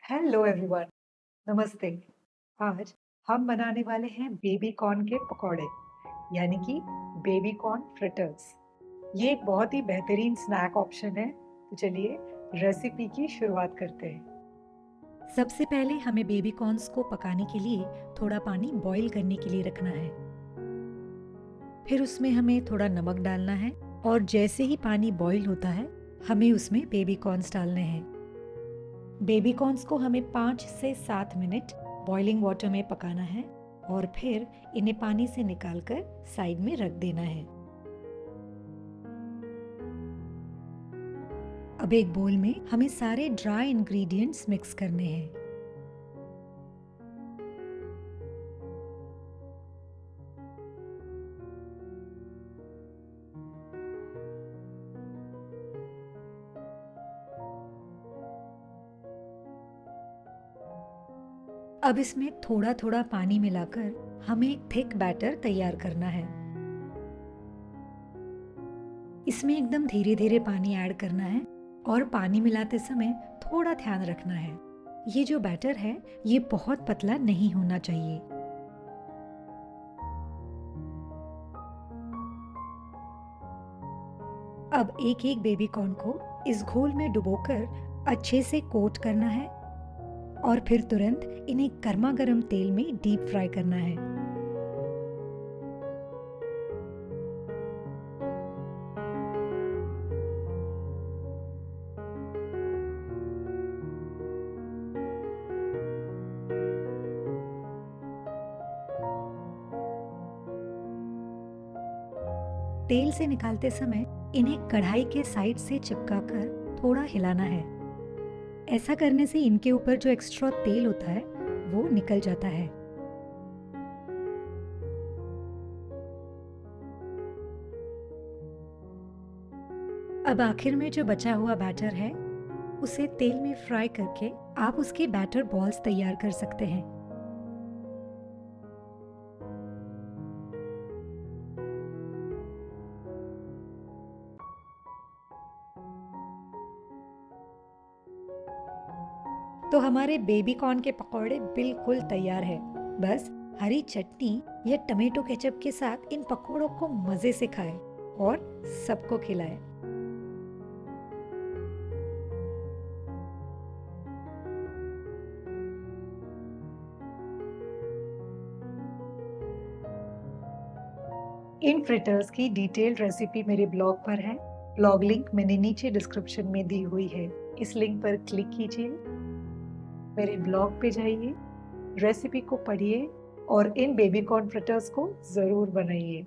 Hello everyone, नमस्ते। आज हम बनाने वाले हैं बेबी कॉर्न के पकौड़े, यानी कि बेबी कॉर्न फ्रिटर्स। ये एक बहुत ही बेहतरीन स्नैक ऑप्शन है। तो चलिए रेसिपी की शुरुआत करते हैं। सबसे पहले हमें बेबी कॉर्न्स को पकाने के लिए थोड़ा पानी बॉईल करने के लिए रखना है। फिर उसमें हमें थोड़ा नमक डालना है और जैसे ही पानी बॉईल होता है, हमें उसमें बेबी कॉर्न्स डालने हैं। बेबी कॉर्न्स को हमें 5 से 7 मिनट बॉइलिंग वाटर में पकाना है और फिर इन्हें पानी से निकालकर साइड में रख देना है। अब एक बोल में हमें सारे ड्राई इंग्रेडिएंट्स मिक्स करने हैं। अब इसमें थोड़ा थोड़ा पानी मिलाकर हमें एक थिक बैटर तैयार करना है। इसमें एकदम धीरे धीरे पानी ऐड करना है और पानी मिलाते समय थोड़ा ध्यान रखना है। ये जो बैटर है, ये बहुत पतला नहीं होना चाहिए। अब एक एक बेबी कॉर्न को इस घोल में डुबोकर अच्छे से कोट करना है और फिर तुरंत इन्हें गर्मा गर्म तेल में डीप फ्राई करना है। तेल से निकालते समय इन्हें कढ़ाई के साइड से चिपकाकर थोड़ा हिलाना है। ऐसा करने से इनके ऊपर जो एक्स्ट्रा तेल होता है, वो निकल जाता है। अब आखिर में जो बचा हुआ बैटर है, उसे तेल में फ्राई करके आप उसके बैटर बॉल्स तैयार कर सकते हैं। तो हमारे बेबी कॉर्न के पकौड़े बिल्कुल तैयार है। बस हरी चटनी या टमेटो केचप के साथ इन पकौड़ों को मजे से खाएं और सबको खिलाएं। इन फ्रिटर्स की डिटेल्ड रेसिपी मेरे ब्लॉग पर है। ब्लॉग लिंक मैंने नीचे डिस्क्रिप्शन में दी हुई है। इस लिंक पर क्लिक कीजिए, मेरे ब्लॉग पे जाइए, रेसिपी को पढ़िए और इन बेबी कॉर्न फ्रिटर्स को ज़रूर बनाइए।